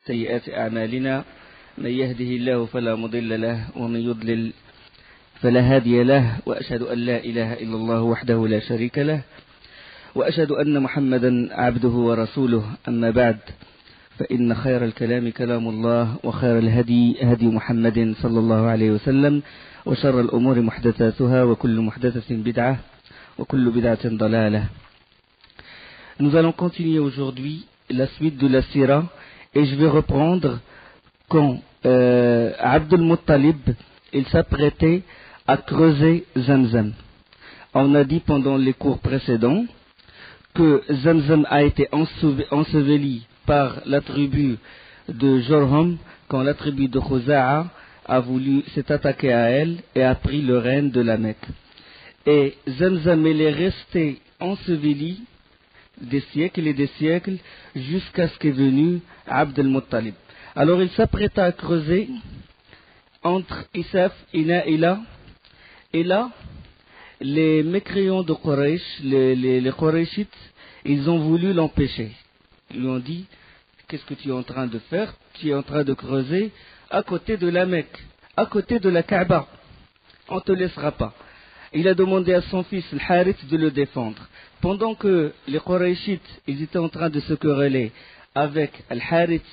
سيئات أعمالنا من يهده الله فلا مضل له ومن يضلل فلا هادي له وأشهد أن لا إله إلا الله وحده لا شريك له وأشهد أن محمدا عبده ورسوله أما بعد فإن خير الكلام كلام الله وخير الهدي هدي محمد صلى الله عليه وسلم وشر الأمور محدثاتها وكل محدثة بدعة وكل بدعة ضلالة. Nous allons continuer aujourd'hui la suite de la Sira et je vais reprendre quand Abd al-Muttalib il s'apprêtait à creuser Zamzam. On a dit pendant les cours précédents que Zamzam a été enseveli par la tribu de Jorham quand la tribu de Khuza'a a voulu s'est attaquée à elle et a pris le règne de la Mecque. Et Zamzam il est resté enseveli des siècles et des siècles jusqu'à ce qu'est venu Abd al-Muttalib. Alors il s'apprêta à creuser entre Isaf et Naïla, et là les mécréants de Quraysh, les Qurayshites, ils ont voulu l'empêcher. Ils lui ont dit: qu'est-ce que tu es en train de faire? Tu es en train de creuser à côté de la Mecque, à côté de la Kaaba. On ne te laissera pas. Il a demandé à son fils Al-Harith de le défendre. Pendant que les Qurayshites ils étaient en train de se quereller avec Al-Harith,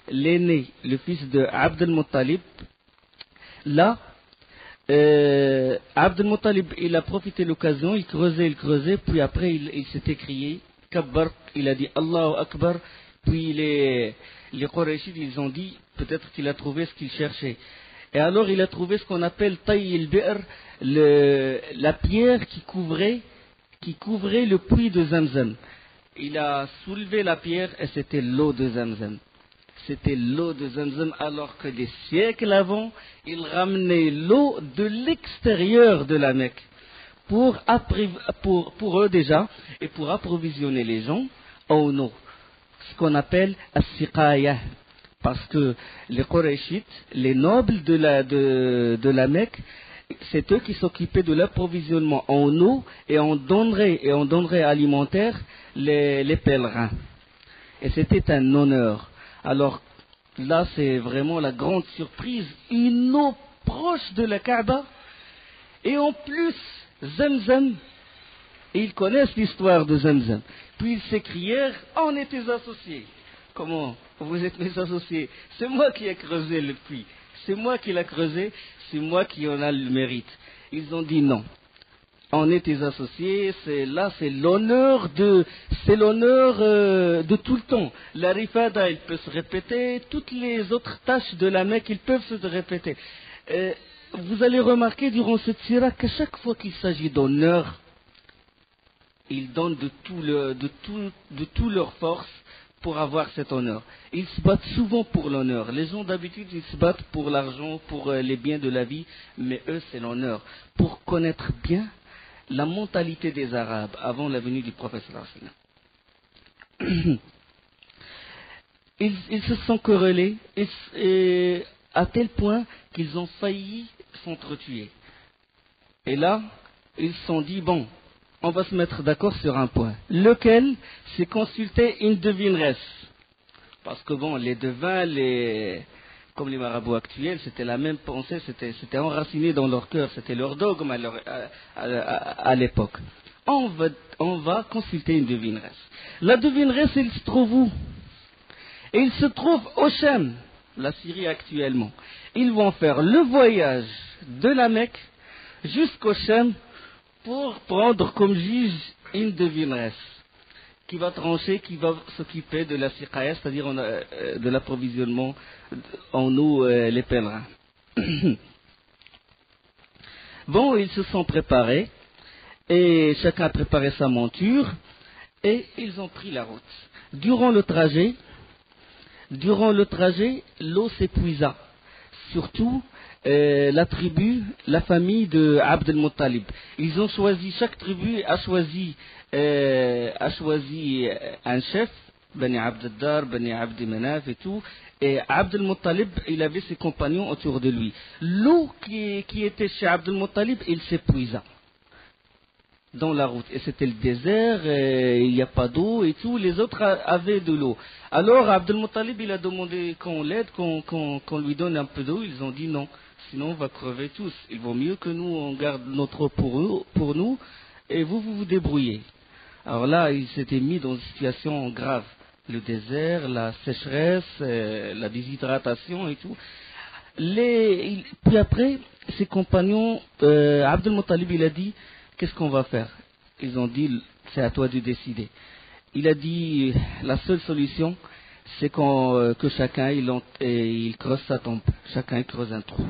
l'aîné, le fils de Abd al-Muttalib, là, Abd al-Muttalib il a profité de l'occasion, il creusait, puis après il s'est écrié Kabbar, il a dit Allahu Akbar, puis les Qurayshites ils ont dit peut-être qu'il a trouvé ce qu'il cherchait. Et alors il a trouvé ce qu'on appelle Tay al-Bi'r, la pierre qui couvrait le puits de Zamzam. Il a soulevé la pierre et c'était l'eau de Zamzam. C'était l'eau de Zamzam, alors que des siècles avant, il ramenait l'eau de l'extérieur de la Mecque pour eux déjà et pour approvisionner les gens en eau. Ce qu'on appelle as-siqaya. Parce que les Qurayshites, les nobles de la Mecque, c'est eux qui s'occupaient de l'approvisionnement en eau et en denrées alimentaires les pèlerins. Et c'était un honneur. Alors là, c'est vraiment la grande surprise, une eau proche de la Kaaba et en plus Zamzam. Et ils connaissent l'histoire de Zamzam. Puis ils s'écrièrent: on est tes associés. Comment? Vous êtes mes associés. C'est moi qui ai creusé le puits. C'est moi qui l'ai creusé. C'est moi qui en a le mérite. Ils ont dit non. On est tes associés. C'est l'honneur de tout le temps. La rifada, il peut se répéter. Toutes les autres tâches de la Mecque, ils peuvent se répéter. Vous allez remarquer durant cette sira qu'à chaque fois qu'il s'agit d'honneur, ils donnent de tout leur force pour avoir cet honneur. Ils se battent souvent pour l'honneur. Les gens d'habitude, ils se battent pour l'argent, pour les biens de la vie, mais eux, c'est l'honneur. Pour connaître bien la mentalité des Arabes avant la venue du prophète sallallahu alayhi wa sallam. Ils se sont querellés à tel point qu'ils ont failli s'entretuer. Et là, ils se sont dit, bon, on va se mettre d'accord sur un point. Lequel? C'est consulter une devineresse. Parce que bon, les devins, comme les marabouts actuels, c'était la même pensée, c'était enraciné dans leur cœur, c'était leur dogme à l'époque. On va consulter une devineresse. La devineresse, elle se trouve où? Et il se trouve au Cham, la Syrie actuellement. Ils vont faire le voyage de la Mecque jusqu'au Cham pour prendre comme juge une devineresse qui va trancher, qui va s'occuper de la siqaya, c'est-à-dire de l'approvisionnement en eau les pèlerins. Bon, ils se sont préparés et chacun a préparé sa monture et ils ont pris la route. Durant le trajet, l'eau s'épuisa, surtout la famille de Abd al-Muttalib. Ils ont choisi, chaque tribu a choisi un chef, Bani Abd al-Dar, Bani Abd Manaf et tout, et Abd al-Muttalib, il avait ses compagnons autour de lui. L'eau qui était chez Abd al-Muttalib, il s'épuisa. dans la route. Et c'était le désert, il n'y a pas d'eau et tout, les autres avaient de l'eau. Alors Abdel Muttalib, il a demandé qu'on l'aide, qu'on lui donne un peu d'eau. Ils ont dit non, sinon on va crever tous. Il vaut mieux que nous, on garde notre eau pour nous, et vous vous débrouillez. Alors là, il s'était mis dans une situation grave. Le désert, la sécheresse, la déshydratation et tout. Puis après, ses compagnons, Abdel Muttalib, il a dit, qu'est-ce qu'on va faire? Ils ont dit, c'est à toi de décider. Il a dit, la seule solution, c'est que chacun, il creuse sa tombe. Chacun, il creuse un trou.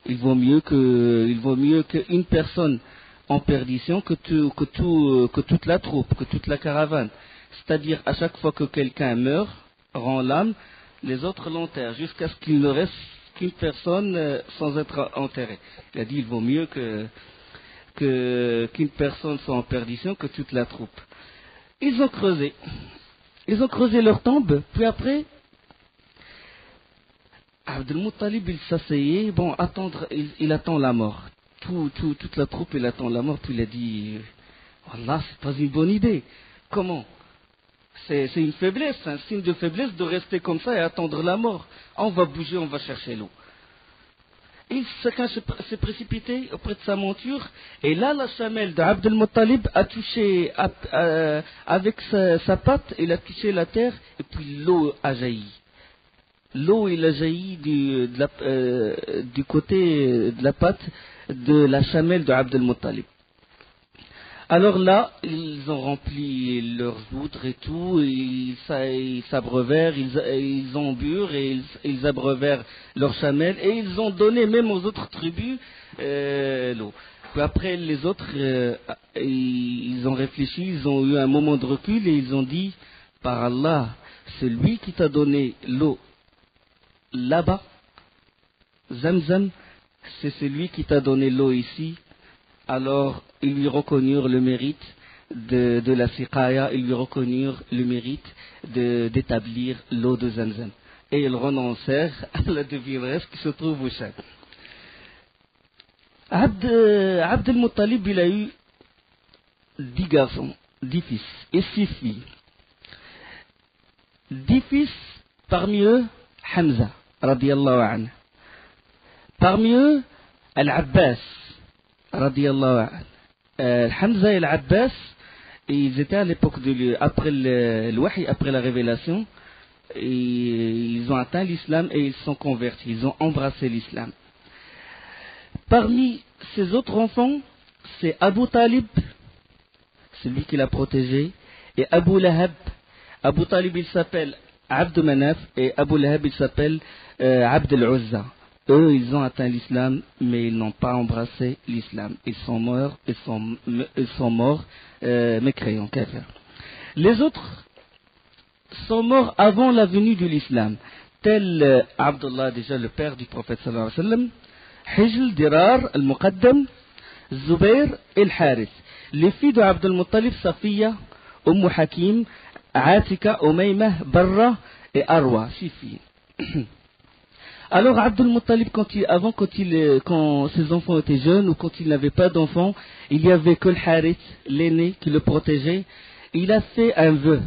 Il vaut mieux qu'une personne en perdition que toute la troupe, que toute la caravane. C'est-à-dire, à chaque fois que quelqu'un meurt, rend l'âme, les autres l'enterrent, jusqu'à ce qu'il ne reste qu'une personne sans être enterrée. Il a dit, il vaut mieux qu'une personne soit en perdition que toute la troupe. Ils ont creusé leur tombe, puis après, Abdel Muttalib, il s'asseyait, il attend la mort. Toute la troupe, il attend la mort, puis il a dit, Wallah, c'est pas une bonne idée. Comment? C'est une faiblesse, un signe de faiblesse de rester comme ça et attendre la mort. On va bouger, on va chercher l'eau. Chacun s'est précipité auprès de sa monture, et là, la chamelle d'Abdel Muttalib a touché, avec sa patte, il a touché la terre, et puis l'eau a jailli. L'eau, il a jailli du côté de la patte de la chamelle d'Abdel Muttalib. Alors là, ils ont rempli leurs outres et tout, ils s'abreuvèrent, ils ont bu et ils abreuvèrent leurs chamelles, et ils ont donné même aux autres tribus l'eau. Puis après, les autres, ils ont réfléchi, ils ont eu un moment de recul et ils ont dit, par Allah, celui qui t'a donné l'eau là-bas, Zamzam, c'est celui qui t'a donné l'eau ici. Alors, ils lui reconnurent le mérite de la siqaya, ils lui reconnurent le mérite d'établir l'eau de Zamzam. Et ils renoncèrent à la devineresse qui se trouve au Chad. Abdel Muttalib, il a eu 10 garçons, 10 fils et 6 filles. 10 fils, parmi eux, Hamza, radiyallahu anhu. Parmi eux, Al-Abbas, radiyallahu anhu. Hamza et Al-Abbas, ils étaient à l'époque après le wahi, après la révélation, et ils ont atteint l'islam et ils sont convertis, ils ont embrassé l'islam. Parmi ses autres enfants, c'est Abu Talib, celui qui l'a protégé, et Abu Lahab. Abu Talib, il s'appelle Abd Manaf, et Abu Lahab, il s'appelle Abd al-Uzza. Eux, ils ont atteint l'islam, mais ils n'ont pas embrassé l'islam. Ils sont morts, mécréants, kafir. Les autres sont morts avant la venue de l'islam, tel Abdullah, déjà le père du prophète sallallahu alayhi wa sallam, Hijl, Dirar, Al-Muqaddam, Zubair et Al-Harith. Les filles de Abdel Muttalib, Safiya, Hakim, Atika, Umaymah, Barra et Arwa, 6 filles. Alors Abdel Muttalib, quand ses enfants étaient jeunes ou quand il n'avait pas d'enfants, il n'y avait que le Harith, l'aîné, qui le protégeait. Il a fait un vœu.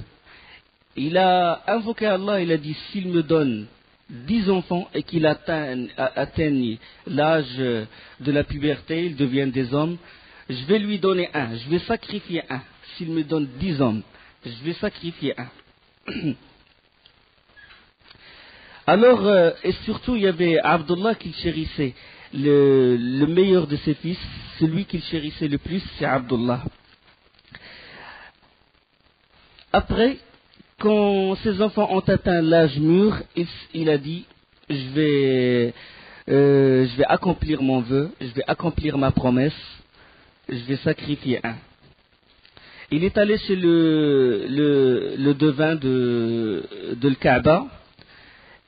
Il a invoqué Allah, il a dit, s'il me donne 10 enfants et qu'il atteigne l'âge de la puberté, ils deviennent des hommes, je vais lui donner un, je vais sacrifier un. S'il me donne 10 hommes, je vais sacrifier un. Alors, et surtout, il y avait Abdullah qu'il chérissait. Le meilleur de ses fils, celui qu'il chérissait le plus, c'est Abdullah. Après, quand ses enfants ont atteint l'âge mûr, il a dit, je vais accomplir mon vœu, je vais accomplir ma promesse, je vais sacrifier un. Il est allé chez le devin de l'Kaaba,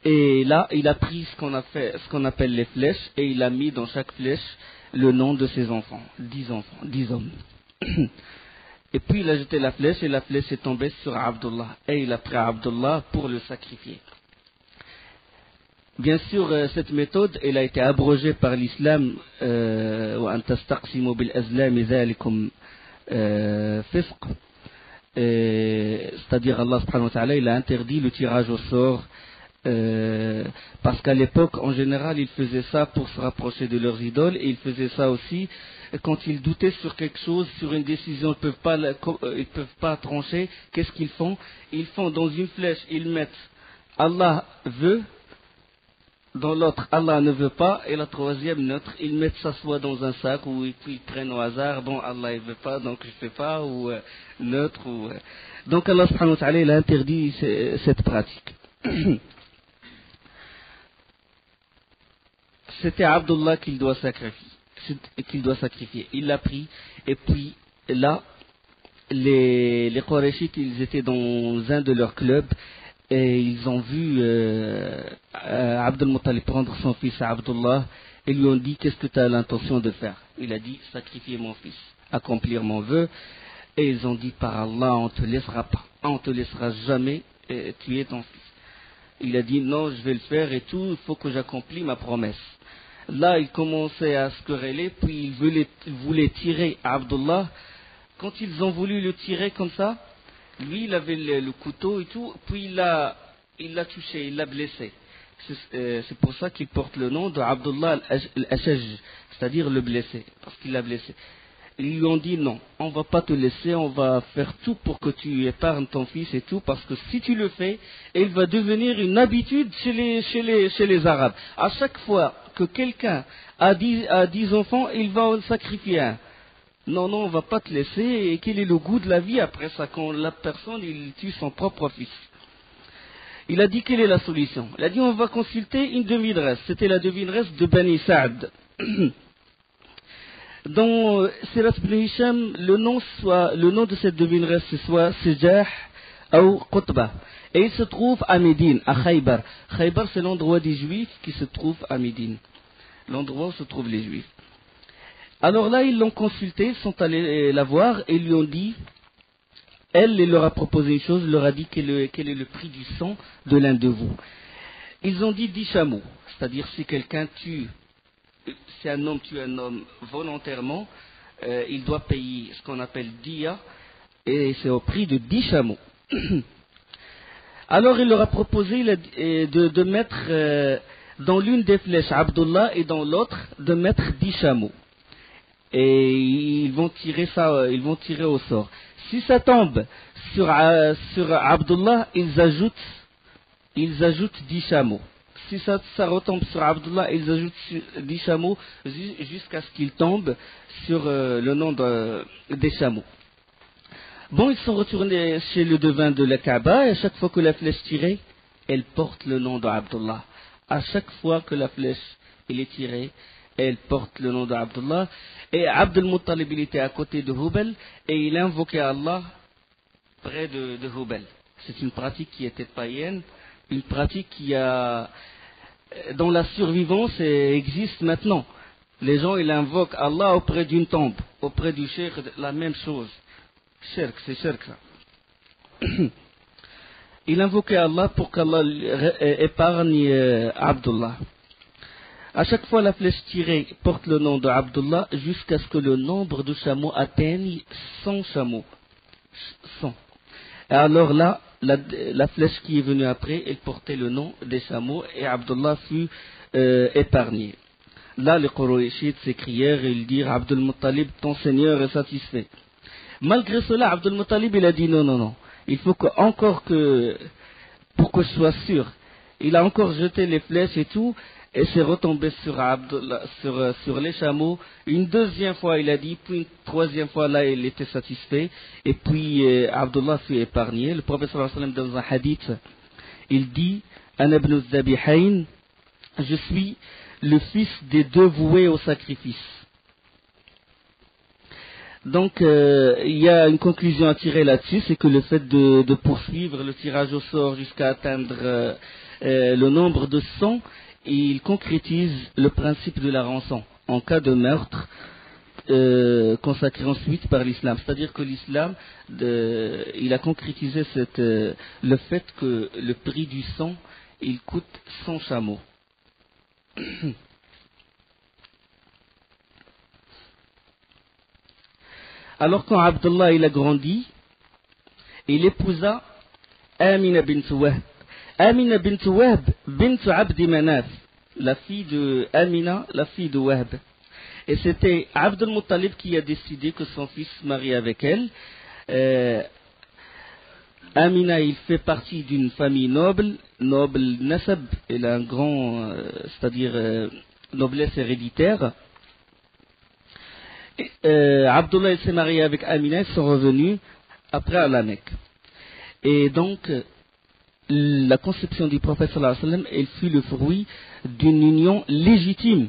et là, il a pris ce qu'on appelle les flèches, et il a mis dans chaque flèche le nom de ses enfants, 10 enfants, 10 hommes. Et puis il a jeté la flèche, et la flèche est tombée sur Abdullah, et il a pris Abdullah pour le sacrifier. Bien sûr, cette méthode, elle a été abrogée par l'islam, fisq. C'est-à-dire Allah subhanahu wa ta'ala, il a interdit le tirage au sort, parce qu'à l'époque, en général, ils faisaient ça pour se rapprocher de leurs idoles, et ils faisaient ça aussi quand ils doutaient sur quelque chose, sur une décision, ils peuvent pas trancher. Qu'est-ce qu'ils font? Ils font dans une flèche, ils mettent Allah veut, dans l'autre Allah ne veut pas, et la troisième neutre, ils mettent ça soit dans un sac ou ils prennent au hasard, bon Allah il veut pas donc je fais pas, ou neutre, ou donc Allah subhanahu wa ta'ala il a interdit cette pratique. C'était Abdullah qu'il doit sacrifier, il l'a pris, et puis là les Qurayshites ils étaient dans un de leurs clubs et ils ont vu Abdul Muttalib prendre son fils à Abdullah et lui ont dit qu'est-ce que tu as l'intention de faire? Il a dit sacrifier mon fils, accomplir mon vœu, et ils ont dit par Allah on te laissera pas, on te laissera jamais tuer ton fils. Il a dit non je vais le faire et tout, il faut que j'accomplis ma promesse. Là il commençait à se quereller, puis il voulait tirer à Abdullah. Quand ils ont voulu le tirer comme ça, lui, il avait le couteau et tout, puis il l'a touché, il l'a blessé. C'est pour ça qu'il porte le nom de Abdullah al-Ashaj, c'est-à-dire le blessé, parce qu'il l'a blessé. Ils lui ont dit non, on va pas te laisser, on va faire tout pour que tu épargnes ton fils et tout, parce que si tu le fais, il va devenir une habitude chez les Arabes. À chaque fois que quelqu'un a 10 enfants, il va en sacrifier un. Non, on va pas te laisser. Et quel est le goût de la vie après ça, quand la personne il tue son propre fils? Il a dit quelle est la solution? Il a dit on va consulter une devineresse. C'était la devineresse de Bani Sa'd. Dans Sirat ibn Hisham, le nom de cette devineresse c'est soit Sijah ou Qutba. Et il se trouve à Médine, à Khaybar. Khaybar c'est l'endroit des Juifs qui se trouve à Médine. L'endroit où se trouvent les Juifs. Alors là, ils l'ont consulté, ils sont allés la voir et lui ont dit, elle leur a proposé une chose, leur a dit quel est le prix du sang de l'un de vous. Ils ont dit 10 chameaux, c'est-à-dire si quelqu'un si un homme tue un homme volontairement, il doit payer ce qu'on appelle diya, et c'est au prix de 10 chameaux. Alors il leur a proposé de mettre dans l'une des flèches Abdullah et dans l'autre de mettre 10 chameaux. Et ils vont tirer au sort. Si ça tombe sur Abdullah, ils ajoutent 10 chameaux. Si ça retombe sur Abdullah, ils ajoutent 10 chameaux jusqu'à ce qu'il tombe sur le nom des chameaux. Bon, ils sont retournés chez le devin de la Kaaba et à chaque fois que la flèche tirée, elle porte le nom d'Abdullah. À chaque fois que la flèche est tirée, elle porte le nom d'Abdullah. Et Abdul Muttalib il était à côté de Hubal et il invoquait Allah près de Hubal. C'est une pratique qui était païenne, une pratique qui dont la survivance existe maintenant. Les gens ils invoquent Allah auprès d'une tombe, auprès du cheikh, la même chose. Shirk, c'est shirk ça. Il invoquait Allah pour qu'Allah épargne Abdullah. À chaque fois, la flèche tirée porte le nom d'Abdullah jusqu'à ce que le nombre de chameaux atteigne 100 chameaux. 100. Et alors là, la flèche qui est venue après, elle portait le nom des chameaux et Abdullah fut épargné. Là, les Qurayshites s'écrièrent et ils dirent Abdul Muttalib, ton Seigneur est satisfait. Malgré cela, Abdul Muttalib, il a dit non. Il faut pour que je sois sûr. Il a encore jeté les flèches et tout. Et c'est retombé sur les chameaux. Une deuxième fois, il a dit, puis une troisième fois, là, il était satisfait. Et puis, Abdullah fut épargné. Le prophète sallallahu alayhi wa sallam, dans un hadith, il dit, Ana ibn az-Zabihayn, je suis le fils des deux voués au sacrifice. Donc, il y a une conclusion à tirer là-dessus, c'est que le fait de poursuivre le tirage au sort jusqu'à atteindre le nombre de 100, il concrétise le principe de la rançon en cas de meurtre consacré ensuite par l'islam. C'est-à-dire que l'islam, il a concrétisé le fait que le prix du sang, il coûte 100 chameaux. Alors quand Abdullah il a grandi, il épousa Amina bint Wahb. Amina bint Wahb bint Abdi Manaf, la fille de Amina, la fille de Wahb. Et c'était Abdul Muttalib qui a décidé que son fils se marie avec elle. Amina, il fait partie d'une famille noble nasab, il a un grand, c'est-à-dire noblesse héréditaire. Abdullah s'est marié avec Amina, ils sont revenus après à la Mecque. Et donc, la conception du prophète sallallahu alayhi wa sallam, elle fut le fruit d'une union légitime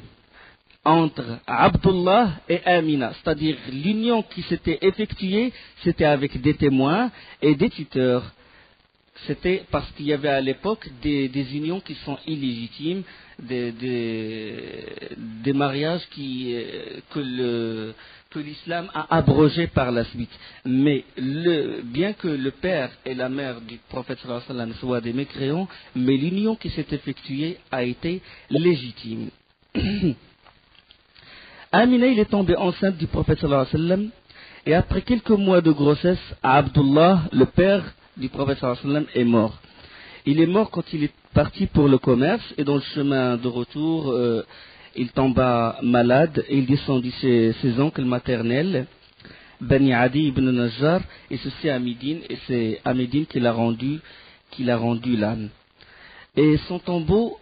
entre Abdullah et Amina, c'est-à-dire l'union qui s'était effectuée, c'était avec des témoins et des tuteurs. C'était parce qu'il y avait à l'époque des unions qui sont illégitimes, des mariages que l'islam a abrogés par la suite. Mais bien que le père et la mère du prophète sallallahu alayhi wa sallam soient des mécréants, mais l'union qui s'est effectuée a été légitime. Amina, il est tombé enceinte du prophète sallallahu alayhi wa sallam, et après quelques mois de grossesse, Abdullah, le père du prophète sallallahu alayhi wa sallam, est mort. Il est mort quand il est parti pour le commerce, et dans le chemin de retour, il tomba malade, et il descendit chez ses oncles maternels, Bani Adi ibn Najjar, et ceci à Médine, et c'est à Médine qu'il a rendu l'âme. Et son tombeau,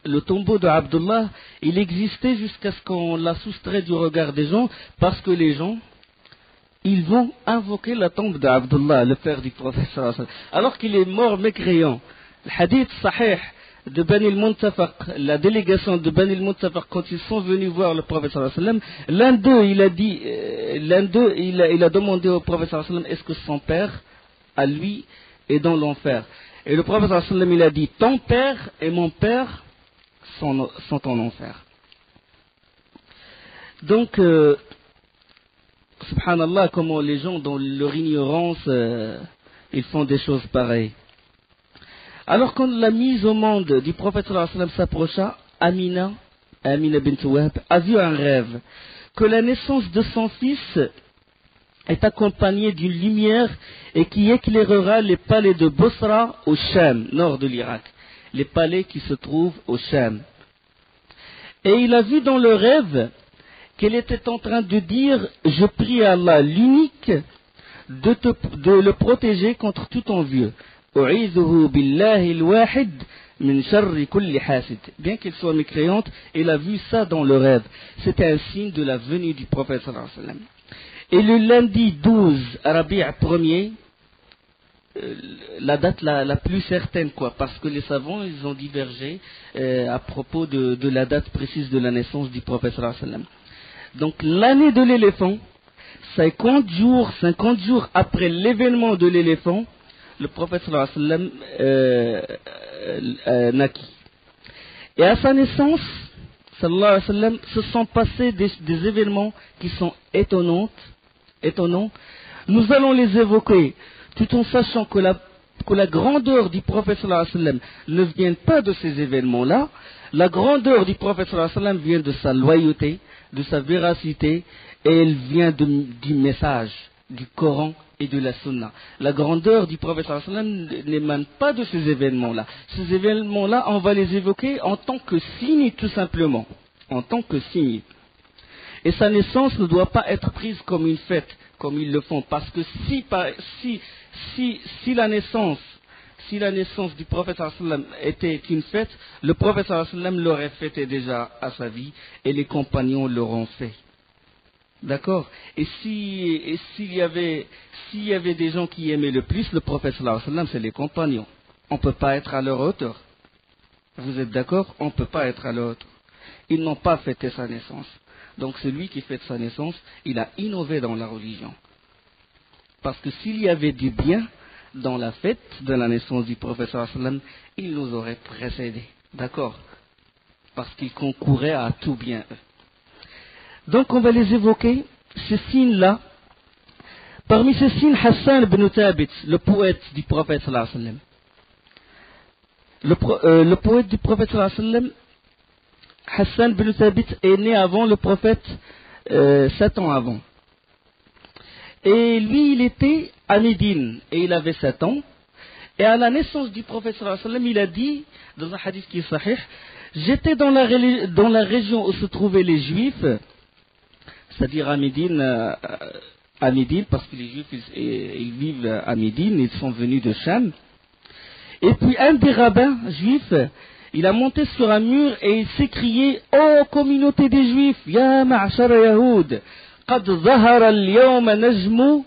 le tombeau de Abdullah, il existait jusqu'à ce qu'on l'a soustrait du regard des gens, parce que les gens, ils vont invoquer la tombe d'Abdullah, le père du prophète sallallahu alayhi wa sallam, alors qu'il est mort mécréant. Le hadith sahih de Bani al-Muntafaq, la délégation de Bani al-Muntafaq, quand ils sont venus voir le prophète sallallahu alayhi wa sallam, l'un d'eux, il a demandé au prophète sallallahu alayhi wa sallam, est-ce que son père, à lui, est dans l'enfer? Et le prophète sallallahu alayhi wa sallam, il a dit, ton père et mon père sont en enfer. Donc, subhanallah, comment les gens, dans leur ignorance, ils font des choses pareilles. Alors, quand la mise au monde du prophète sallallahu alayhi wa sallam s'approcha, Amina bint Wahb, a vu un rêve, que la naissance de son fils est accompagnée d'une lumière et qui éclairera les palais de Bosra au Sham, nord de l'Irak. Les palais qui se trouvent au Sham. Et il a vu dans le rêve qu'elle était en train de dire, je prie à Allah l'unique de le protéger contre tout envieux. Bien qu'elle soit mécréante, elle a vu ça dans le rêve. C'était un signe de la venue du prophète sallallahu alayhi wa sallam. Et le lundi 12 Rabi' premier, la date la plus certaine, parce que les savants ils ont divergé à propos de la date précise de la naissance du prophète sallallahu alayhi wa sallam. Donc l'année de l'éléphant, 50 jours après l'événement de l'éléphant, le prophète sallallahu alayhi wa sallam naquit. Et à sa naissance, sallallahu alayhi wa sallam, se sont passés des événements qui sont étonnants. Nous allons les évoquer, tout en sachant que la grandeur du prophète sallallahu alayhi wa sallam ne vient pas de ces événements-là. La grandeur du prophète sallallahu alayhi wa sallam vient de sa loyauté, de sa véracité, et elle vient du message du Coran et de la Sunna. La grandeur du prophète sallallahu alayhi wa sallam n'émane pas de ces événements-là. Ces événements-là, on va les évoquer en tant que signe, tout simplement. En tant que signe. Et sa naissance ne doit pas être prise comme une fête, comme ils le font. Parce que si la naissance du prophète sallallahu alayhi wa sallam était une fête, le prophète sallallahu alayhi wa sallam l'aurait fêté déjà à sa vie et les compagnons l'auront fait. D'accord? Et s'il y avait des gens qui aimaient le plus le prophète sallallahu alayhi wa sallam, c'est les compagnons. On ne peut pas être à leur hauteur. Vous êtes d'accord? On ne peut pas être à leur hauteur. Ils n'ont pas fêté sa naissance. Donc celui qui fête sa naissance, il a innové dans la religion. Parce que s'il y avait du bien dans la fête de la naissance du prophète sallallahu alayhi wa sallam, il nous aurait précédés. D'accord? Parce qu'il concourait à tout bien. Donc on va les évoquer, ces signes-là. Parmi ces signes, Hassan ibn Thabit, le poète du prophète sallallahu alayhi wa sallam. Le poète du prophète sallallahu alayhi wa sallam, Hassan ibn Thabit est né avant le prophète, 7 ans avant. Et lui, il était à Médine et il avait 7 ans. Et à la naissance du prophète sallallahu alayhi wa sallam, il a dit, dans un hadith qui est sahih, j'étais dans la région où se trouvaient les Juifs, c'est-à-dire à Médine, parce que les Juifs ils vivent à Médine, ils sont venus de Cham. Et puis un des rabbins juifs, il a monté sur un mur et il s'écriait: ô communauté des Juifs, ya ma'ashara Yahoud, qad zahara al-yawma najmu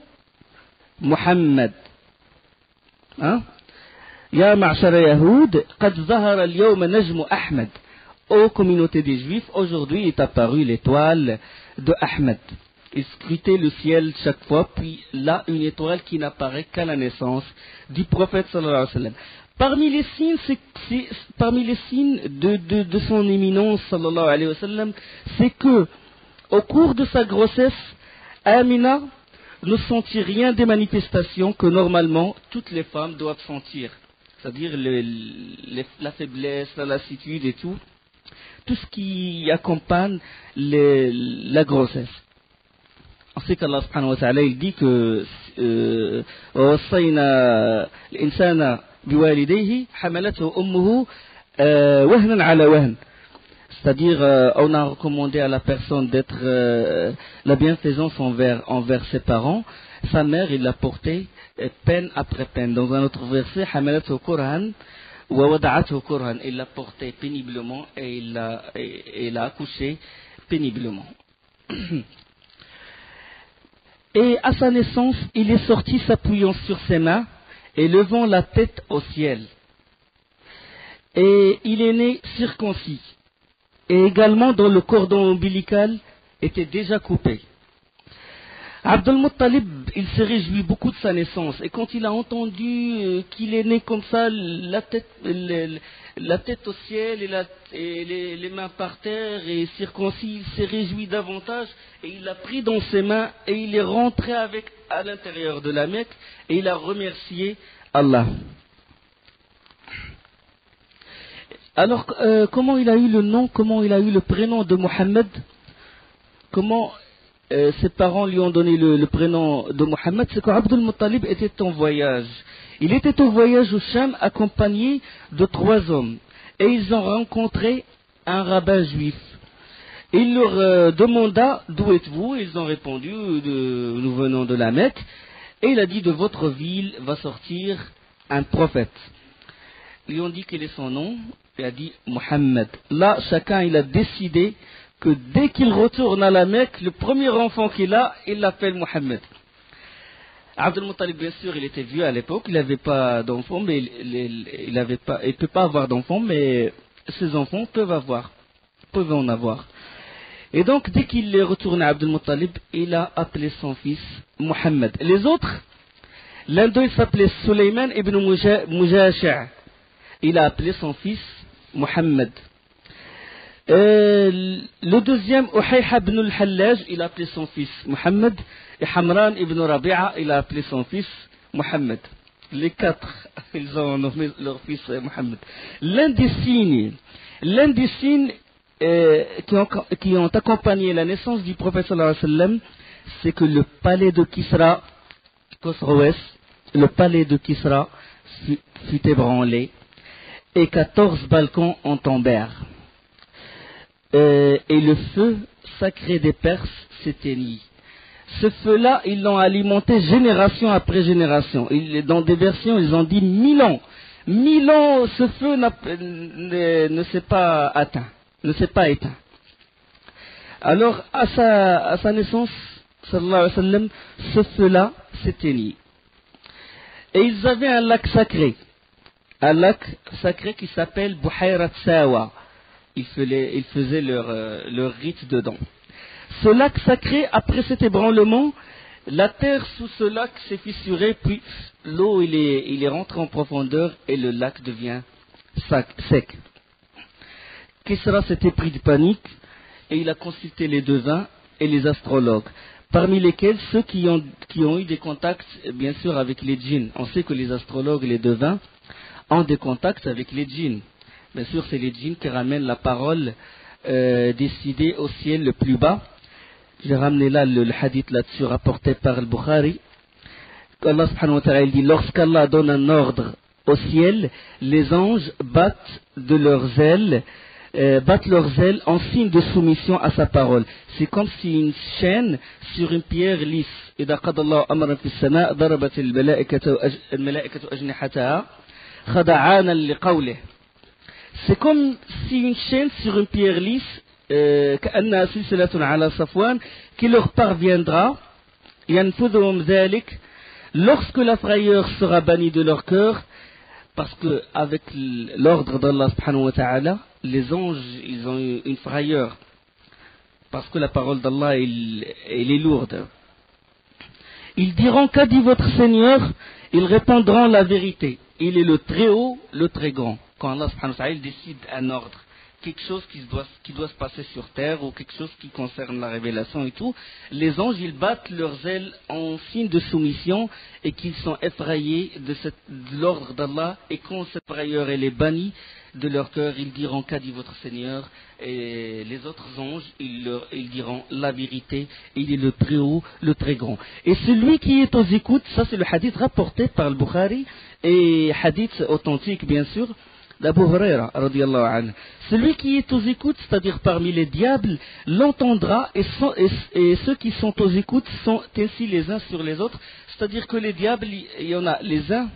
Muhammad. Hein? Ya ma'ashara Yahoud, qad zahara al-yawma najmu Ahmed. Ô communauté des Juifs, aujourd'hui est apparue l'étoile de Ahmed. Il scrutait le ciel chaque fois, puis là, une étoile qui n'apparaît qu'à la naissance du prophète sallallahu alayhi wa sallam. Parmi les signes de son éminence sallallahu alayhi wa sallam, c'est que, au cours de sa grossesse, Amina ne sentit rien des manifestations que normalement toutes les femmes doivent sentir. C'est-à-dire la faiblesse, la lassitude et tout ce qui accompagne la grossesse. On sait qu'Allah subhanahu wa ta'ala il dit que وَوَصَّيْنَا الْإِنسَانَ بِوَالِدَيْهِ حَمَلَتْهُ أُمُّهُ وَهْنًا عَلَى وَهْنٍ. C'est-à-dire, on a recommandé à la personne d'être la bienfaisance envers ses parents. Sa mère, il l'a porté peine après peine. Dans un autre verset, حَمَلَتْهُ كُرْهًا وَوَضَعَتْهُ كُرْهًا. Il l'a porté péniblement et il l'a accouché péniblement. Et à sa naissance, il est sorti s'appuyant sur ses mains et levant la tête au ciel. Et il est né circoncis. Et également dont le cordon ombilical était déjà coupé. Abdul Muttalib, il s'est réjoui beaucoup de sa naissance. Et quand il a entendu qu'il est né comme ça, la tête au ciel et les mains par terre et circoncis, il s'est réjoui davantage et il l'a pris dans ses mains et il est rentré à l'intérieur de la Mecque et il a remercié Allah. Alors, comment il a eu le nom, comment il a eu le prénom de Mohammed? Comment ses parents lui ont donné le prénom de Mohammed? C'est quand Abdul Muttalib était en voyage. Il était au voyage au Cham accompagné de 3 hommes. Et ils ont rencontré un rabbin juif. Il leur demanda: d'où êtes-vous? Ils ont répondu: nous venons de la Mecque. Et il a dit: de votre ville va sortir un prophète. Ils lui ont dit quel est son nom. Il a dit Mohammed. Là, chacun il a décidé que dès qu'il retourne à la Mecque, le premier enfant qu'il a, il l'appelle Mohammed. Abdul Muttalib, bien sûr, il était vieux à l'époque, il n'avait pas d'enfants, mais il ne peut pas avoir d'enfants, mais ses enfants peuvent en avoir. Et donc, dès qu'il est retourné à Abdul Muttalib, il a appelé son fils Mohammed. Les autres, l'un d'eux, il s'appelait Sulayman ibn Mujashi'. Il a appelé son fils Mohammed. Le deuxième, Uhayha ibn al-Hallaj, il a appelé son fils Mohammed. Et Hamran ibn Rabi'a, il a appelé son fils Mohammed. Les 4, ils ont nommé leur fils Mohammed. L'un des signes qui ont accompagné la naissance du prophète sallallahu alayhi wa sallam, c'est que le palais de Kisra, Khosroès, le palais de Kisra fut ébranlé et 14 balcons en tombèrent. Et le feu sacré des Perses s'éteignit. Ce feu-là, ils l'ont alimenté génération après génération. Dans des versions, ils ont dit 1000 ans. 1000 ans, ce feu ne s'est pas atteint, ne s'est pas éteint. Alors, à sa naissance, sallallahu alayhi wa sallam, ce feu-là s'éteignit. Et ils avaient un lac sacré qui s'appelle Buhayrat Sawa. Ils faisaient leur rite dedans. Ce lac sacré, après cet ébranlement, la terre sous ce lac s'est fissurée, puis l'eau il est rentré en profondeur et le lac devient sec. Kisra s'était pris de panique et il a consulté les devins et les astrologues, parmi lesquels ceux qui ont eu des contacts, bien sûr, avec les djinns. On sait que les astrologues et les devins ont des contacts avec les djinns. Bien sûr, c'est les djinns qui ramènent la parole décidée au ciel le plus bas. J'ai ramené là le hadith là-dessus rapporté par le Bukhari. Allah subhanahu wa ta'ala dit, lorsqu'Allah donne un ordre au ciel, les anges battent leurs ailes en signe de soumission à sa parole. C'est comme si une chaîne sur une pierre lisse. إذا قضى الله أمرا في السماء ضربت الملائكة أجنحتها خضعانا لقوله. C'est comme si une chaîne sur une pierre lisse كأنها سلسلة على صفوان qui leur parviendra ينفذهم ذلك lorsque la frayeur sera bannie de leur cœur, parce que avec l'ordre d'Allah subhanahu wa ta'ala, les anges ils ont une frayeur parce que la parole d'Allah elle est lourde. Ils diront, qu'a dit votre Seigneur? Ils répondront la vérité. Il est le très haut, le très grand. Quand Allah subhanahu wa ta'ala décide un ordre, quelque chose qui doit se passer sur terre ou quelque chose qui concerne la révélation et tout, les anges ils battent leurs ailes en signe de soumission et qu'ils sont effrayés de l'ordre d'Allah, et quand cette frayeur elle est bannie de leur cœur, ils diront, qu'a dit votre Seigneur? Et les autres anges ils diront la vérité, il est le très haut, le très grand. Et celui qui est aux écoutes, ça c'est le hadith rapporté par le Bukhari, et hadith authentique bien sûr, d'Abu Huraira, radiyallahu anhu. Celui qui est aux écoutes, c'est-à-dire parmi les diables, l'entendra, et ceux qui sont aux écoutes sont ainsi les uns sur les autres, c'est-à-dire que les diables, il y en a les uns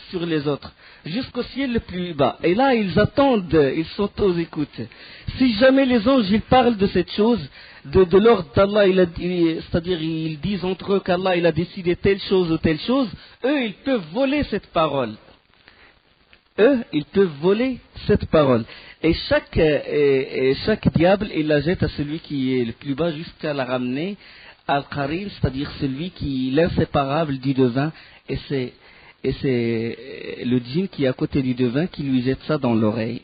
sur les autres, jusqu'au ciel le plus bas. Et là, ils attendent, ils sont aux écoutes. Si jamais les anges, ils parlent de cette chose, de l'ordre d'Allah, c'est-à-dire ils disent entre eux qu'Allah, il a décidé telle chose ou telle chose, eux, ils peuvent voler cette parole. Ils peuvent voler cette parole. Et chaque diable, il la jette à celui qui est le plus bas jusqu'à la ramener al-Qarin, c'est-à-dire celui qui est l'inséparable du devin. Et c'est le djinn qui est à côté du devin qui lui jette ça dans l'oreille.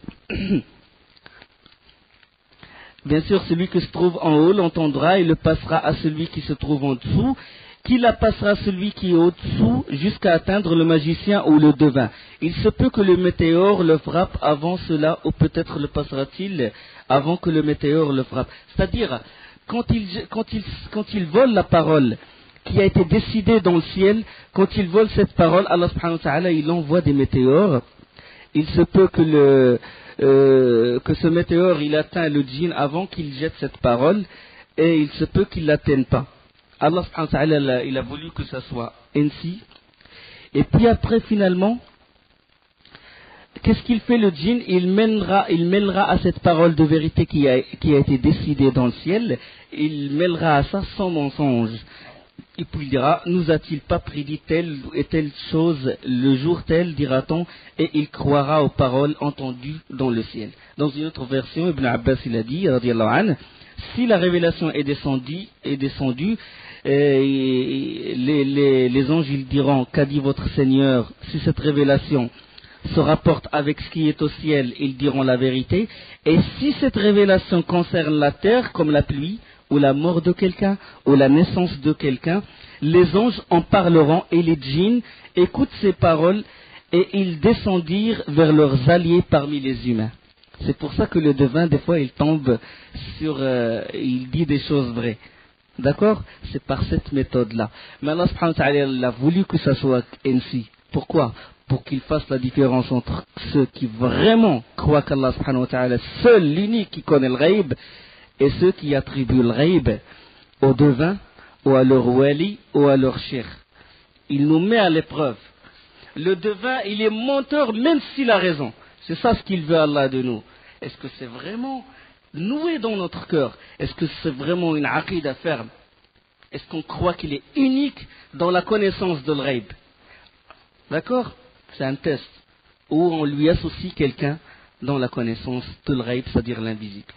Bien sûr, celui qui se trouve en haut l'entendra et le passera à celui qui se trouve en dessous, qui la passera à celui qui est au-dessous jusqu'à atteindre le magicien ou le devin. Il se peut que le météore le frappe avant cela, ou peut-être le passera-t-il avant que le météore le frappe. C'est-à-dire, quand il vole la parole qui a été décidée dans le ciel, quand il vole cette parole, Allah subhanahu wa ta'ala, il envoie des météores. Il se peut que ce météore, il atteint le djinn avant qu'il jette cette parole, et il se peut qu'il ne l'atteigne pas. Allah subhanahu wa ta'ala, il a voulu que ça soit ainsi. Et puis après, finalement, qu'est-ce qu'il fait le djinn? Il mènera à cette parole de vérité qui a été décidée dans le ciel, il mêlera à ça son mensonge. Et puis il dira, nous a-t-il pas prédit telle et telle chose le jour tel, dira-t-on, et il croira aux paroles entendues dans le ciel. Dans une autre version, Ibn Abbas il a dit, radiyallahu anhu, si la révélation est descendue, les anges ils diront, qu'a dit votre Seigneur? Si cette révélation se rapporte avec ce qui est au ciel, ils diront la vérité. Et si cette révélation concerne la terre, comme la pluie, ou la mort de quelqu'un, ou la naissance de quelqu'un, les anges en parleront, et les djinns écoutent ces paroles, et ils descendirent vers leurs alliés parmi les humains. C'est pour ça que le devin, des fois, il tombe il dit des choses vraies. D'accord? C'est par cette méthode-là. Mais Allah subhanahu wa ta'ala, il a voulu que ça soit ainsi. Pourquoi? Pour qu'il fasse la différence entre ceux qui vraiment croient qu'Allah subhanahu wa ta'ala, seul, l'unique qui connaît le ghaib, et ceux qui attribuent le ghaib au devin, ou à leur wali, ou à leur shir. Il nous met à l'épreuve. Le devin, il est menteur même s'il a raison. C'est ça ce qu'il veut Allah de nous. Est-ce que c'est vraiment noué dans notre cœur? Est-ce que c'est vraiment une aqida ferme? Est-ce qu'on croit qu'il est unique dans la connaissance de l'ghaib? D'accord? C'est un test où on lui associe quelqu'un dans la connaissance de l'ghaib, c'est-à-dire l'invisible.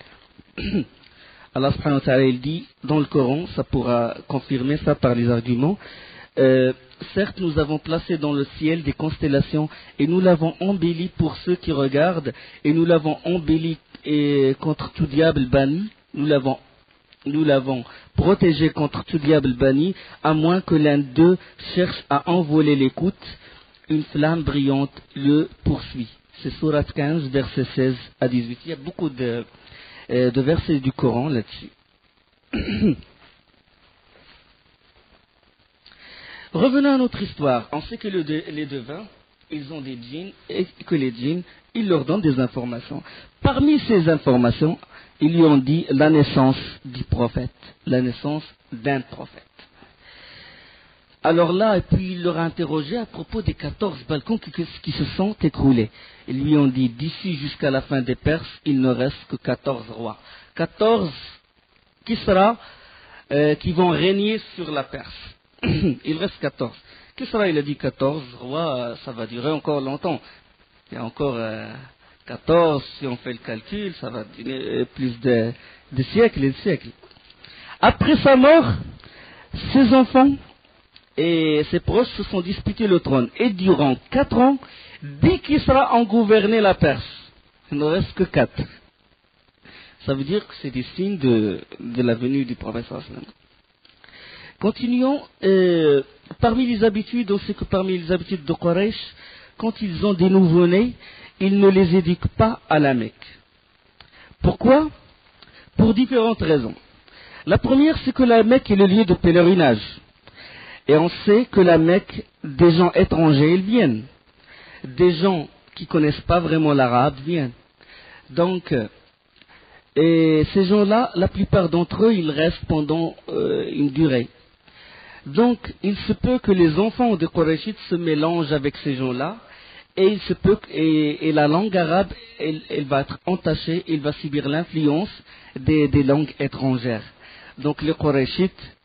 Allah subhanahu wa ta'ala, il dit dans le Coran, ça pourra confirmer ça par les arguments, certes nous avons placé dans le ciel des constellations et nous l'avons embelli pour ceux qui regardent, et nous l'avons embelli contre tout diable banni, nous l'avons protégé contre tout diable banni, à moins que l'un d'eux cherche à envoler l'écoute, une flamme brillante le poursuit. C'est Sourate 15, versets 16 à 18. Il y a beaucoup de versets du Coran là-dessus. Revenons à notre histoire. On sait que les devins, ils ont des djinns et que les djinns, ils leur donnent des informations. Parmi ces informations, ils lui ont dit la naissance du prophète, la naissance d'un prophète. Alors là, et puis il leur a interrogé à propos des 14 balcons qui se sont écroulés. Ils lui ont dit, d'ici jusqu'à la fin des Perses, il ne reste que 14 rois. 14 Kisra qui vont régner sur la Perse. Il reste 14. Kisra, il a dit 14 rois, ça va durer encore longtemps. Il y a encore 14, si on fait le calcul, ça va durer plus de siècles et de siècles. Après sa mort, ses enfants et ses proches se sont disputés le trône. Et durant 4 ans, 10 Kisra ont gouverné la Perse. Il ne reste que 4. Ça veut dire que c'est des signes de la venue du prophète. Continuons. Parmi les habitudes, on sait que parmi les habitudes de Quraysh, quand ils ont des nouveau-nés, ils ne les éduquent pas à la Mecque. Pourquoi? Pour différentes raisons. La première, c'est que la Mecque est le lieu de pèlerinage. Et on sait que la Mecque, des gens étrangers, ils viennent. Des gens qui ne connaissent pas vraiment l'arabe viennent. Donc, et ces gens-là, la plupart d'entre eux, ils restent pendant une durée. Donc, il se peut que les enfants de Qurayshites se mélangent avec ces gens-là, et il se peut et la langue arabe, elle va être entachée, elle va subir l'influence des langues étrangères. Donc, les Qurayshites,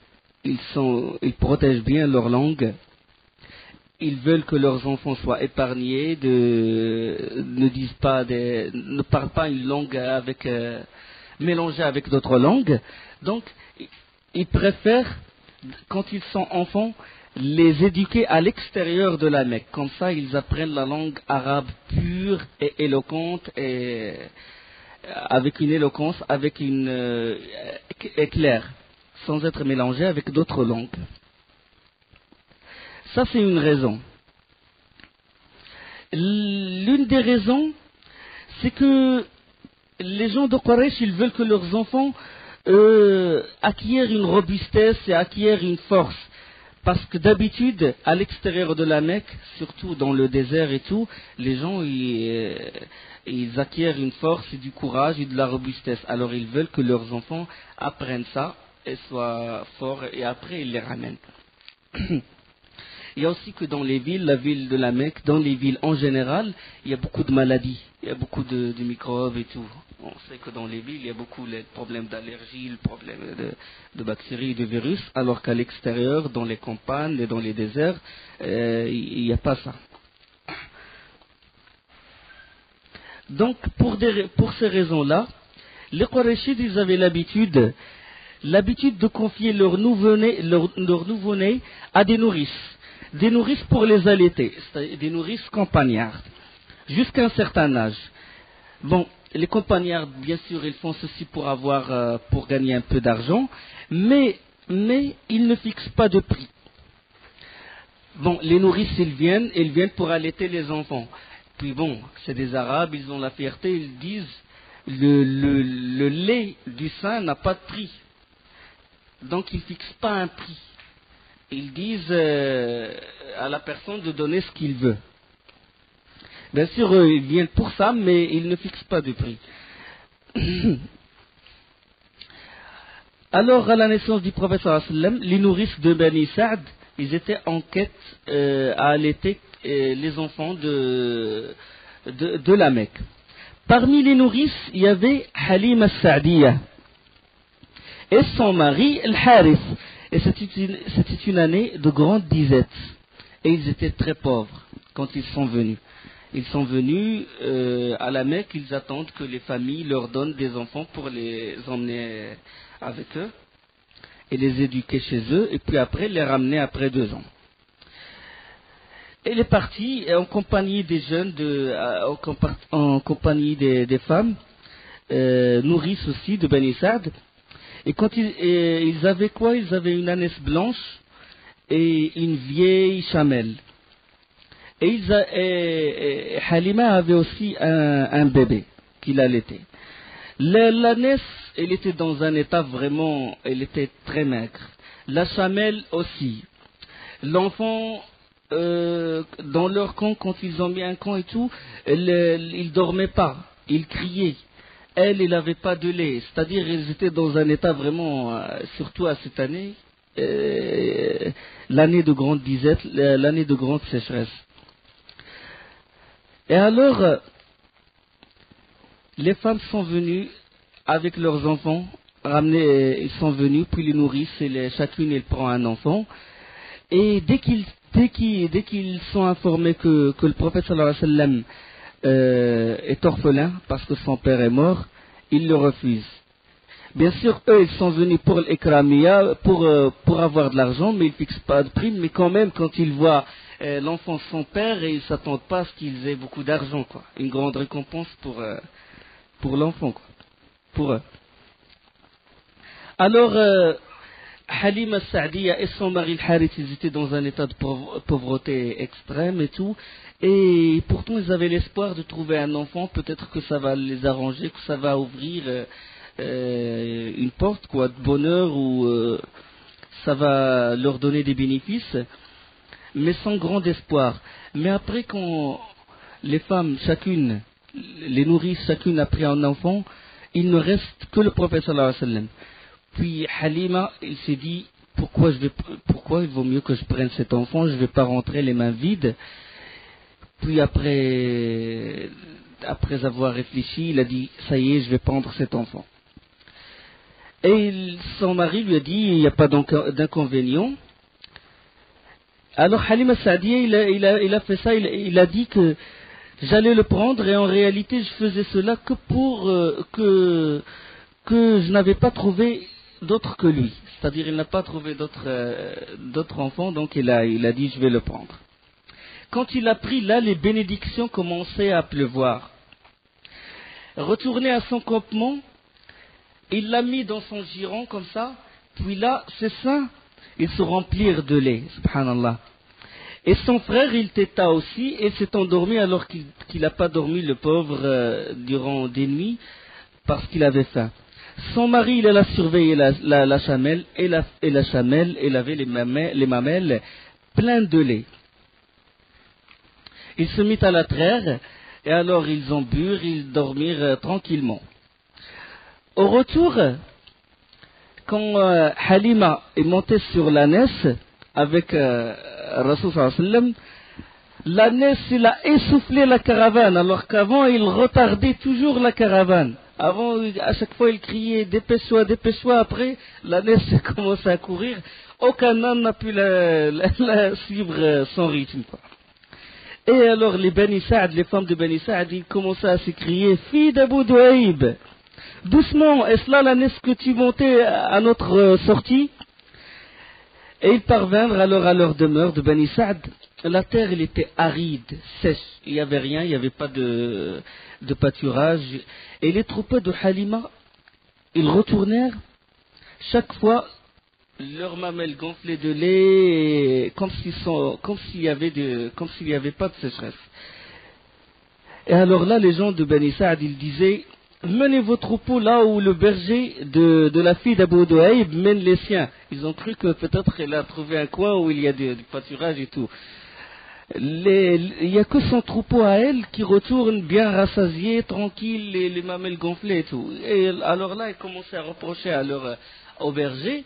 ils protègent bien leur langue. Ils veulent que leurs enfants soient épargnés, ne parlent pas une langue mélangée avec d'autres langues. Donc, ils préfèrent, quand ils sont enfants, les éduquer à l'extérieur de la Mecque. Comme ça, ils apprennent la langue arabe pure et éloquente, et avec une éloquence, avec une éclair, sans être mélangée avec d'autres langues. Ça, c'est une raison. L'une des raisons, c'est que les gens de Quraysh, ils veulent que leurs enfants acquièrent une robustesse et acquièrent une force. Parce que d'habitude, à l'extérieur de la Mecque, surtout dans le désert et tout, les gens, ils acquièrent une force et du courage et de la robustesse. Alors ils veulent que leurs enfants apprennent ça et soient forts, et après ils les ramènent. Il y a aussi que dans les villes, la ville de la Mecque, dans les villes en général, il y a beaucoup de maladies, il y a beaucoup de microbes et tout. On sait que dans les villes, il y a beaucoup de problèmes d'allergie, le problème de bactéries, de virus, alors qu'à l'extérieur, dans les campagnes et dans les déserts, il n'y a pas ça. Donc, pour ces raisons-là, les Qurayshites, ils avaient l'habitude de confier leurs nouveau-nés à des nourrices. Des nourrices pour les allaiter, c'est-à-dire des nourrices campagnardes, jusqu'à un certain âge. Bon, les campagnardes, bien sûr, ils font ceci pour gagner un peu d'argent, mais ils ne fixent pas de prix. Bon, les nourrices, ils viennent pour allaiter les enfants. Puis bon, c'est des Arabes, ils ont la fierté, ils disent le lait du sein n'a pas de prix. Donc ils ne fixent pas un prix. Ils disent à la personne de donner ce qu'il veut. Bien sûr, ils viennent pour ça, mais ils ne fixent pas de prix. Alors, à la naissance du prophète sallallahu alayhi wa sallam, les nourrices de Bani Sa'd, ils étaient en quête à allaiter les enfants de la Mecque. Parmi les nourrices, il y avait Halim al-Sa'diya et son mari, Al-Harith. Et c'était une année de grande disette. Et ils étaient très pauvres quand ils sont venus. Ils sont venus à la Mecque, ils attendent que les familles leur donnent des enfants pour les emmener avec eux et les éduquer chez eux, et puis après les ramener après 2 ans. Et il est parti en compagnie des jeunes, en compagnie des femmes, nourrices aussi de Bani Sa'd. Et quand ils avaient quoi? Ils avaient une ânesse blanche et une vieille chamelle. Et Halima avait aussi un bébé qu'il allaitait. L'ânesse, elle était dans un état vraiment, elle était très maigre. La chamelle aussi. L'enfant, dans leur camp, quand ils ont mis un camp et tout, ils dormaient pas, ils criaient. Elle n'avait pas de lait, c'est-à-dire ils étaient dans un état vraiment, surtout à cette année, l'année de grande disette, l'année de grande sécheresse. Et alors, les femmes sont venues avec leurs enfants, ils sont venus, puis les nourrissent, et chacune elle prend un enfant. Et dès qu'ils sont informés que le prophète sallallahu alayhi wa sallam est orphelin parce que son père est mort, ils le refusent. Bien sûr, eux, ils sont venus pour l'Ikramiya, pour avoir de l'argent, mais ils ne fixent pas de prix. Mais quand même, quand ils voient l'enfant de son père, ils ne s'attendent pas à ce qu'ils aient beaucoup d'argent, quoi. Une grande récompense pour l'enfant, quoi. Pour eux. Alors, Halima Sa'diya et son mari Al-Harith, ils étaient dans un état de pauvreté extrême et tout. Et pourtant, ils avaient l'espoir de trouver un enfant. Peut-être que ça va les arranger, que ça va ouvrir une porte, quoi, de bonheur, ou ça va leur donner des bénéfices. Mais sans grand espoir. Mais après, quand les femmes, chacune, les nourrissent, chacune a pris un enfant, il ne reste que le prophète sallallahu alayhi wa sallam. Puis Halima, il s'est dit, pourquoi il vaut mieux que je prenne cet enfant, je ne vais pas rentrer les mains vides. Puis après avoir réfléchi, il a dit, ça y est, je vais prendre cet enfant. Et son mari lui a dit, il n'y a pas d'inconvénient. Alors Halima Sa'diya, il a fait ça, il a dit que j'allais le prendre, et en réalité je faisais cela que pour que je n'avais pas trouvé d'autre que lui. C'est-à-dire il n'a pas trouvé d'autres enfants, donc il a dit je vais le prendre. Quand il a pris, là, les bénédictions commençaient à pleuvoir. Retourné à son campement, il l'a mis dans son giron comme ça, puis là, ses seins, ils se remplirent de lait, subhanallah. Et son frère, il téta aussi, et s'est endormi alors qu'il n'a pas dormi, le pauvre, durant des nuits, parce qu'il avait faim. Son mari, il a surveillé la chamelle, et la chamelle, elle avait les mamelles pleines de lait. Il se mit à la traire, et alors ils ont bu, ils dormirent tranquillement. Au retour, quand Halima est montée sur l'ânesse avec Rasul sallallahu alayhi wa sallam, l'ânesse, il a essoufflé la caravane, alors qu'avant il retardait toujours la caravane. Avant, à chaque fois, il criait dépêche-toi, dépêche-toi. Après, l'ânesse a commencé à courir. Aucun âne n'a pu la suivre son rythme, quoi. Et alors, les Bani Sa'd, les femmes de Bani Sa'd, ils commençaient à s'écrier fille d'Abu Du'aib, doucement, est-ce là l'ânesse que tu montais à notre sortie? Et ils parvinrent alors à leur demeure de Bani Sa'd. La terre, elle était aride, sèche. Il n'y avait rien, il n'y avait pas de pâturage. Et les troupeaux de Halima, ils retournèrent chaque fois leurs mamelles gonflées de lait, comme s'il n'y avait pas de sécheresse. Et alors là, les gens de Bani Sa'd, ils disaient, menez vos troupeaux là où le berger de la fille d'Abu Du'aib mène les siens. Ils ont cru que peut-être elle a trouvé un coin où il y a du pâturage et tout. Il n'y a que son troupeau à elle qui retourne bien rassasié, tranquille, les mamelles gonflées et tout. Et alors là, ils commençaient à reprocher au berger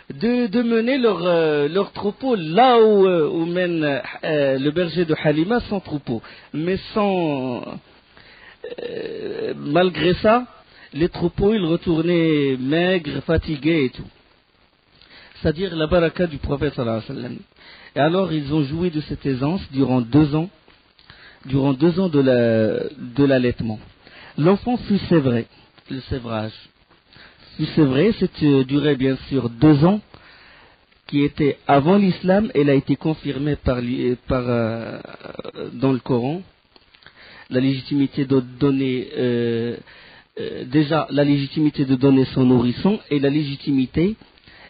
de mener leur troupeau là où mène le berger de Halima son troupeau. Mais malgré ça, les troupeaux, ils retournaient maigres, fatigués et tout. C'est-à-dire la baraka du prophète sallallahu alayhi wa sallam. Et alors ils ont joui de cette aisance durant 2 ans de l'allaitement. L'enfant fut sévré, le sévrage fut sévré, c'était duré bien sûr 2 ans, qui était avant l'islam. Elle a été confirmée dans le Coran. La légitimité de donner déjà la légitimité de donner son nourrisson, et la légitimité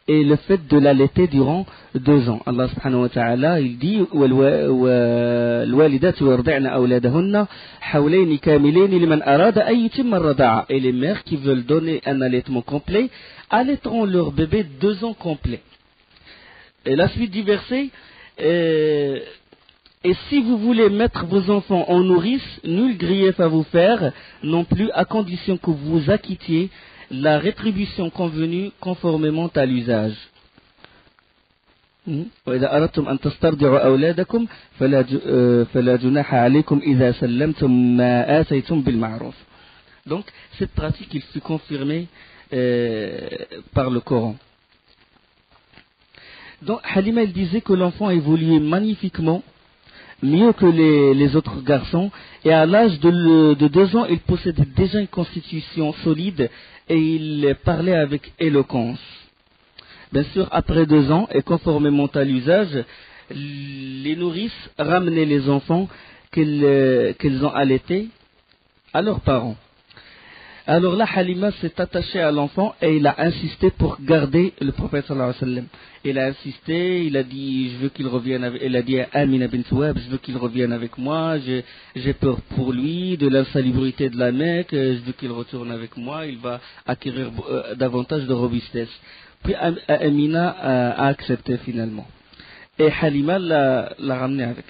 et le fait de l'allaiter durant 2 ans. Allah subhanahu wa ta'ala, il dit وَالْوَالِدَاتُ يُرْضِعْنَ أَوْلَادَهُنَّ حَوْلَيْنِ كَامِلَيْنِ لِمَنْ أَرَادَ أَنْ يُتِمَّ الرَّضَاعَةَ. Et les mères qui veulent donner un allaitement complet allaiteront leur bébé 2 ans complets. Et la suite du verset, et si vous voulez mettre vos enfants en nourrice, nul grief à vous faire, non plus à condition que vous acquittiez la rétribution convenue conformément à l'usage. وإذا أردتم أن تسترضعوا أولادكم فلا جناح عليكم إذا سلمتم ما آتيتم بالمعروف. Donc cette pratique il fut confirmée par le Coran. Donc Halima elle disait que l'enfant évoluait magnifiquement, mieux que les autres garçons, et à l'âge de 2 ans il possédait déjà une constitution solide et il parlait avec éloquence. Bien sûr, après 2 ans, et conformément à l'usage, les nourrices ramenaient les enfants qu'elles ont allaités à leurs parents. Alors là, Halima s'est attachée à l'enfant et il a insisté pour garder le prophète sallallahu alayhi wa sallam. Il a insisté, il a dit, je veux qu'il revienne avec, il a dit à Amina bint Wahb, je veux qu'il revienne avec moi, j'ai peur pour lui, de l'insalubrité de la Mecque, je veux qu'il retourne avec moi, il va acquérir davantage de robustesse. Puis Amina a accepté finalement. Et Halima l'a ramené avec.